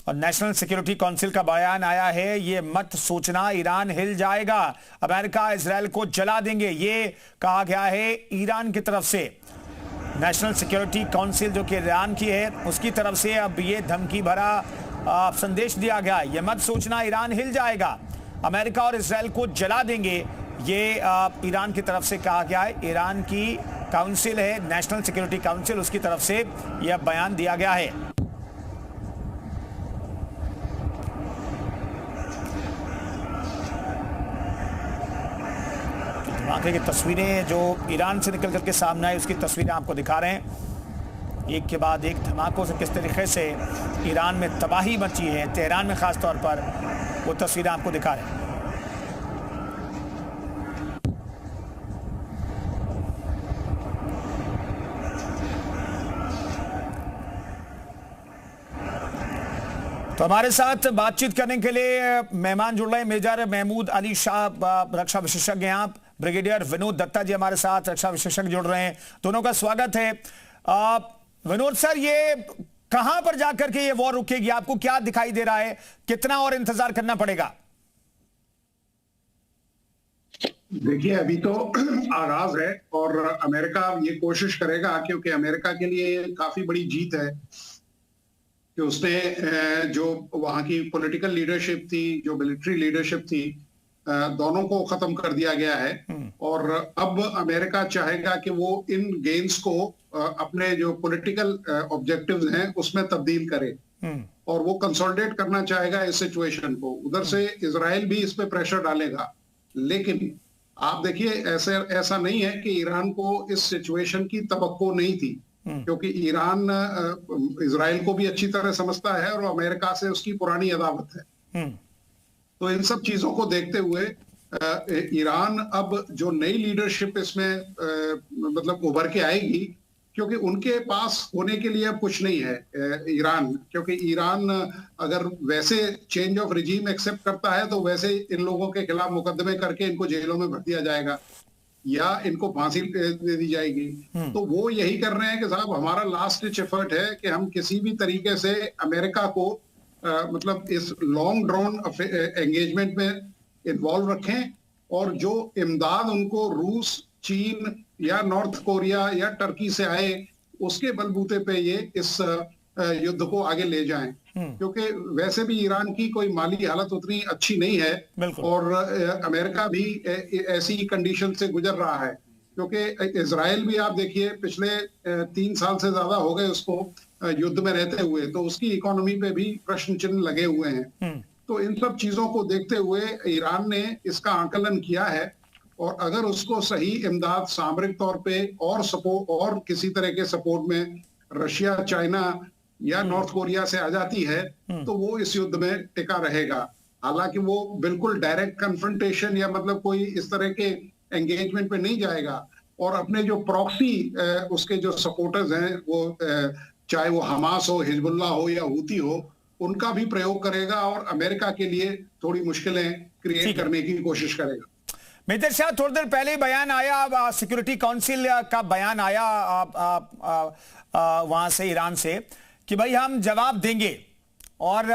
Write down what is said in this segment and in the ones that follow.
और national security council का बयान आया है, ये मत सोचना ईरान हिल जाएगा, अमेरिका इजराइल को जला देंगे, ये कहा गया है ईरान की तरफ से। नेशनल सिक्योरिटी काउंसिल जो कि ईरान की है उसकी तरफ से अब ये धमकी भरा संदेश दिया गया, ये मत सोचना ईरान हिल जाएगा, अमेरिका और इजराइल को जला देंगे, ये ईरान की तरफ से कहा गया है। ईरान की काउंसिल है नेशनल सिक्योरिटी काउंसिल, उसकी तरफ से यह बयान दिया गया है। धमाके की तस्वीरें जो ईरान से निकल करके सामने आई उसकी तस्वीरें आपको दिखा रहे हैं। एक के बाद एक धमाकों से किस तरीके से ईरान में तबाही मची है, तेहरान में खास तौर पर, वो तस्वीरें आपको दिखा रहे हैं। तो हमारे साथ बातचीत करने के लिए मेहमान जुड़ रहे हैं मेजर महमूद अली शाह, रक्षा विशेषज्ञ हैं आप, ब्रिगेडियर विनोद दत्ता जी हमारे साथ रक्षा विशेषज्ञ जुड़ रहे हैं, दोनों का स्वागत है। विनोद सर, ये कहां पर जाकर के ये वॉर रुकेगी, आपको क्या दिखाई दे रहा है, कितना और इंतजार करना पड़ेगा? देखिए, अभी तो आगाज है और अमेरिका ये कोशिश करेगा, क्योंकि अमेरिका के लिए काफी बड़ी जीत है कि उसने जो वहां की पॉलिटिकल लीडरशिप थी, जो मिलिट्री लीडरशिप थी, दोनों को खत्म कर दिया गया है। और अब अमेरिका चाहेगा कि वो इन गेन्स को अपने जो पॉलिटिकल ऑब्जेक्टिव्स हैं उसमें तब्दील करे और वो कंसोलिडेट करना चाहेगा इस सिचुएशन को। उधर से इजराइल भी इस पे प्रेशर डालेगा, लेकिन आप देखिए ऐसा नहीं है कि ईरान को इस सिचुएशन की तवक्को नहीं थी, क्योंकि ईरान इजराइल को भी अच्छी तरह समझता है और अमेरिका से उसकी पुरानी अदावत है। तो इन सब चीजों को देखते हुए ईरान अब जो नई लीडरशिप इसमें मतलब उभर के आएगी, क्योंकि उनके पास होने के लिए अब कुछ नहीं है ईरान, क्योंकि ईरान अगर वैसे चेंज ऑफ रिजीम एक्सेप्ट करता है तो वैसे इन लोगों के खिलाफ मुकदमे करके इनको जेलों में भर दिया जाएगा या इनको फांसी दे दी जाएगी। तो वो यही कर रहे हैं कि साहब हमारा लास्ट डिच एफर्ट है कि हम किसी भी तरीके से अमेरिका को मतलब इस लॉन्ग ड्रॉन एंगेजमेंट में इन्वॉल्व रखें और जो इमदाद उनको रूस, चीन या नॉर्थ कोरिया या टर्की से आए उसके बलबूते पे ये इस युद्ध को आगे ले जाएं, क्योंकि वैसे भी ईरान की कोई माली हालत उतनी अच्छी नहीं है और अमेरिका भी ऐसी कंडीशन से गुजर रहा है, क्योंकि इजराइल भी आप देखिए पिछले 3 साल से ज्यादा हो गए उसको युद्ध में रहते हुए, तो उसकी इकोनॉमी पे भी प्रश्न चिन्ह लगे हुए हैं। तो इन सब चीजों को देखते हुए ईरान ने इसका आकलन किया है और अगर उसको सही इमदाद सामरिक तौर पे और सपोर्ट और किसी तरह के सपोर्ट में रशिया, चाइना या नॉर्थ कोरिया से आ जाती है तो वो इस युद्ध में टिका रहेगा। हालांकि वो बिल्कुल डायरेक्ट कन्फ्रंटेशन या मतलब कोई इस तरह के एंगेजमेंट पे नहीं जाएगा और अपने जो प्रॉक्सी उसके जो सपोर्टर्स हैं, वो चाहे वो हमास हो, हिजबुल्लाह हो या हूती हो, उनका भी प्रयोग करेगा और अमेरिका के लिए थोड़ी मुश्किलें क्रिएट करने की कोशिश करेगा। मेजर शाह, थोड़ी देर पहले बयान आया, सिक्योरिटी काउंसिल का बयान आया वहां से, ईरान से, कि भाई हम जवाब देंगे और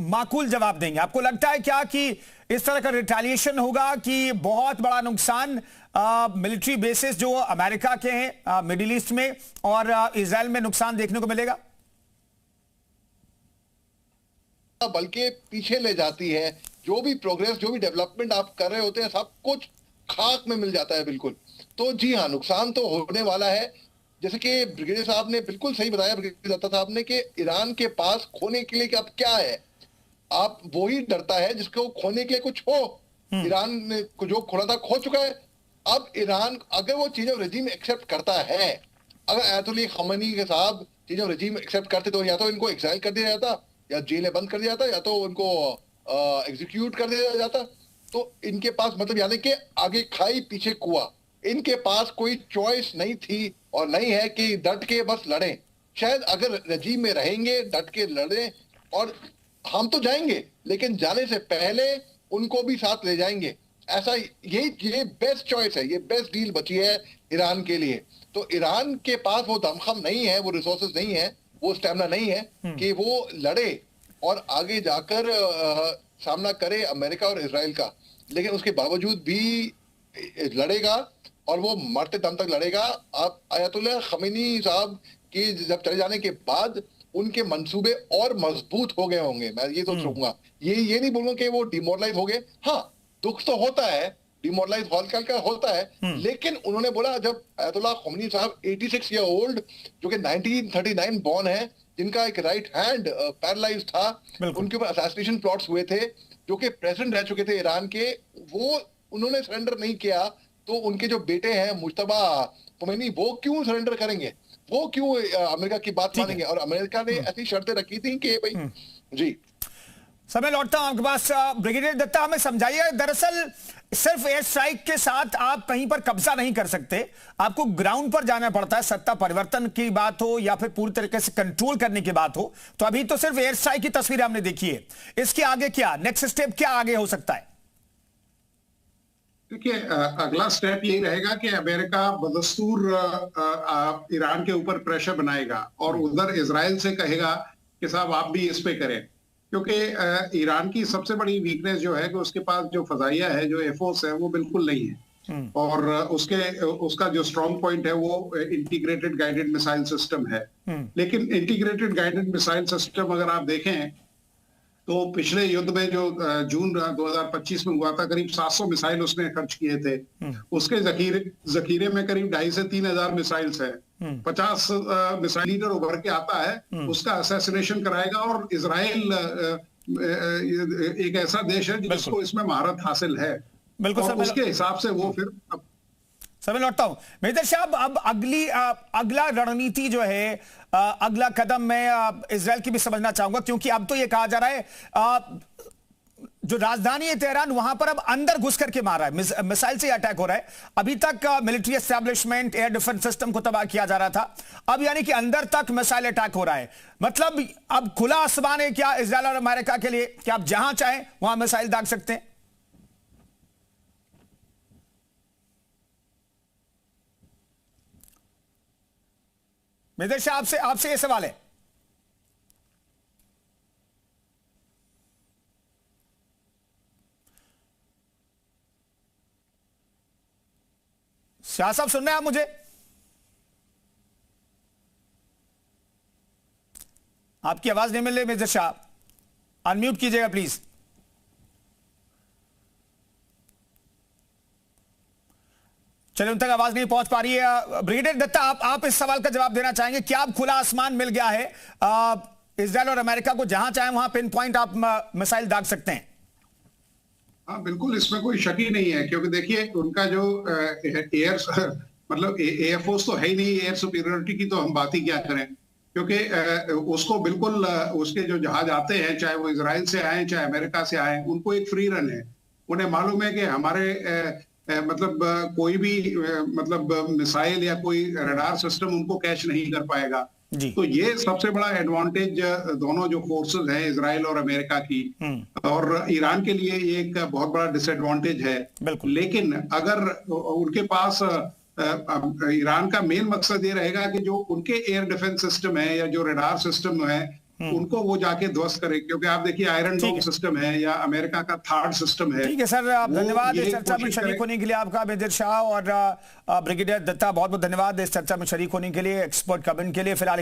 माकूल जवाब देंगे। आपको लगता है क्या कि इस तरह का रिटेलिएशन होगा कि बहुत बड़ा नुकसान मिलिट्री बेसिस जो अमेरिका के हैं मिडिल ईस्ट में और इजराइल में नुकसान देखने को मिलेगा? बल्कि पीछे ले जाती है। जो भी प्रोग्रेस, जो भी डेवलपमेंट आप कर रहे होते हैं, सब कुछ खाक में मिल जाता है बिल्कुल। तो जी हाँ, नुकसान तो होने वाला है। जैसे कि ब्रिगेडियर साहब ने बिल्कुल सही बताया, ब्रिगेडियर दत्ता साहब ने, कि ईरान के पास खोने के लिए अब क्या है। आप वो ही डरता है जिसको खोने के लिए कुछ हो। ईरान ने जो खोना था खो चुका है। अब ईरान अगर वो चीज ऑफ रेजिम एक्सेप्ट करता है, अगर आयतुल्लाह खमेनी के साहब चीज ऑफ रेजिम एक्सेप्ट करते तो या तो इनको एक्साइल कर दिया जाता या जेलें बंद कर दिया जाता या तो उनको एग्जीक्यूट कर दिया जाता। तो इनके पास मतलब यानी कि आगे खाई पीछे कुआं, इनके पास कोई चॉइस नहीं थी और नहीं है कि डट के बस लड़ें। शायद अगर रजीम में रहेंगे, डट के लड़ें और हम तो जाएंगे लेकिन जाने से पहले उनको भी साथ ले जाएंगे। ऐसा ये बेस्ट चॉइस है, ये बेस्ट डील बची है ईरान के लिए। तो ईरान के पास वो दमखम नहीं है, वो रिसोर्सेज नहीं है, वो स्टेमिना नहीं है कि वो लड़े। और आगे जाकर सामना करे अमेरिका और इजराइल का, लेकिन उसके बावजूद भी लड़ेगा और वो मरते दम तक लड़ेगा। आप आयतुल्लाह खमीनी साहब की जब चले जाने के बाद उनके मंसूबे और मजबूत हो गए होंगे, मैं ये तो कहूंगा। ये नहीं बोलूंगा कि वो डिमोरलाइज हो गए। हाँ, दुख तो होता है, डिमोरलाइज हॉल का होता है, लेकिन उन्होंने बोला, जब आयतुल्लाह खमीनी साहब 86 ईयर ओल्ड, जो कि 1939 बॉर्न है, जिनका एक राइट हैंड पैरालाइज था, उनके ऊपर असैसिनेशन प्लॉट्स हुए थे, जो कि प्रेसिडेंट रह चुके थे ईरान के, वो उन्होंने सरेंडर नहीं किया, तो उनके जो बेटे हैं मुज्तबा खुमैनी, वो क्यों सरेंडर करेंगे? वो क्यों अमेरिका की बात मानेंगे? और अमेरिका ने ऐसी शर्तें रखी थी कि भाई जी। सर मैं लौटता हूं आपके पास। ब्रिगेडियर दत्ता, हमें समझाइए, दरअसल सिर्फ एयर स्ट्राइक के साथ आप कहीं पर कब्जा नहीं कर सकते, आपको ग्राउंड पर जाना पड़ता है। सत्ता परिवर्तन की बात हो या फिर पूरी तरीके से कंट्रोल करने की बात हो, तो अभी तो सिर्फ एयर स्ट्राइक की तस्वीर हमने देखी है। इसके आगे क्या नेक्स्ट स्टेप, क्या आगे हो सकता है? देखिए, अगला स्टेप यही रहेगा कि अमेरिका बदस्तूर ईरान के ऊपर प्रेशर बनाएगा और उधर इजराइल से कहेगा कि साहब आप भी इस पे करें, क्योंकि ईरान की सबसे बड़ी वीकनेस जो है कि उसके पास जो फजाइया है, जो एयरफोर्स है, वो बिल्कुल नहीं है। और उसका जो स्ट्रॉन्ग पॉइंट है वो इंटीग्रेटेड गाइडेड मिसाइल सिस्टम है। लेकिन इंटीग्रेटेड गाइडेड मिसाइल सिस्टम अगर आप देखें तो पिछले युद्ध में जो जून 2025 में हुआ था, करीब 700 मिसाइल उसने खर्च किए थे। उसके जखीरे में करीब 2,500 से 3,000 मिसाइल्स है। 50 मिसाइल लीडर उभर के आता है, उसका असैसिनेशन कराएगा। और इजराइल एक ऐसा देश है जिसको इसमें महारत हासिल है। बिल्कुल और उसके हिसाब से वो फिर समय लौटता हूं। मेजर साहब, अब अगला रणनीति जो है, अगला कदम मैं इजराइल की भी समझना चाहूंगा, क्योंकि अब तो ये कहा जा रहा है जो राजधानी है तेहरान, वहां पर अब अंदर घुस करके मार रहा है, मिसाइल से अटैक हो रहा है। अभी तक military establishment, air defence system को तबाह किया जा रहा था, अब यानी कि अंदर तक मिसाइल अटैक हो रहा है। मतलब अब खुला आसमान है क्या इजराइल और अमेरिका के लिए, कि आप जहां चाहें वहां मिसाइल दाग सकते हैं? मेजर शाह, आपसे ये सवाल है। शाह साहब, सुन रहे हैं आप मुझे? आपकी आवाज नहीं मिल रही मेजर शाह, अनम्यूट कीजिएगा प्लीज। चलिए, उन तक आवाज नहीं पहुंच पा रही है। ब्रिगेडियर दत्ता, आप इस सवाल का जवाब देना चाहेंगे? क्या अब खुला आसमान मिल गया है इजराइल और अमेरिका को, जहां चाहे वहां पिन पॉइंट आप मिसाइल दाग सकते हैं? हाँ, बिल्कुल, इसमें कोई शक ही नहीं है, क्योंकि देखिए उनका जो एयर मतलब एयरफोर्स तो है ही नहीं। एयर सुपीरियरिटी की तो हम बात ही क्या करें, क्योंकि उसको बिल्कुल उसके जो जहाज आते हैं, चाहे वो इजराइल से आए चाहे अमेरिका से आए, उनको एक फ्री रन है। उन्हें मालूम है कि हमारे मतलब कोई भी मतलब मिसाइल या कोई रडार सिस्टम उनको कैच नहीं कर पाएगा। तो ये सबसे बड़ा एडवांटेज दोनों जो फोर्सेस हैं, इजराइल और अमेरिका की, और ईरान के लिए ये एक बहुत बड़ा डिसएडवांटेज है। लेकिन अगर उनके पास ईरान का मेन मकसद ये रहेगा कि जो उनके एयर डिफेंस सिस्टम है या जो रडार सिस्टम है, उनको वो जाके ध्वस्त करे, क्योंकि आप देखिए आयरन डोम सिस्टम है या अमेरिका का थार्ड सिस्टम है। ठीक है सर, आप धन्यवाद इस चर्चा में शरीक होने के लिए आपका, मेजर शाह और ब्रिगेडियर दत्ता, बहुत बहुत धन्यवाद इस चर्चा में शरीक होने के लिए, एक्सपर्ट कमेंट के लिए। फिलहाल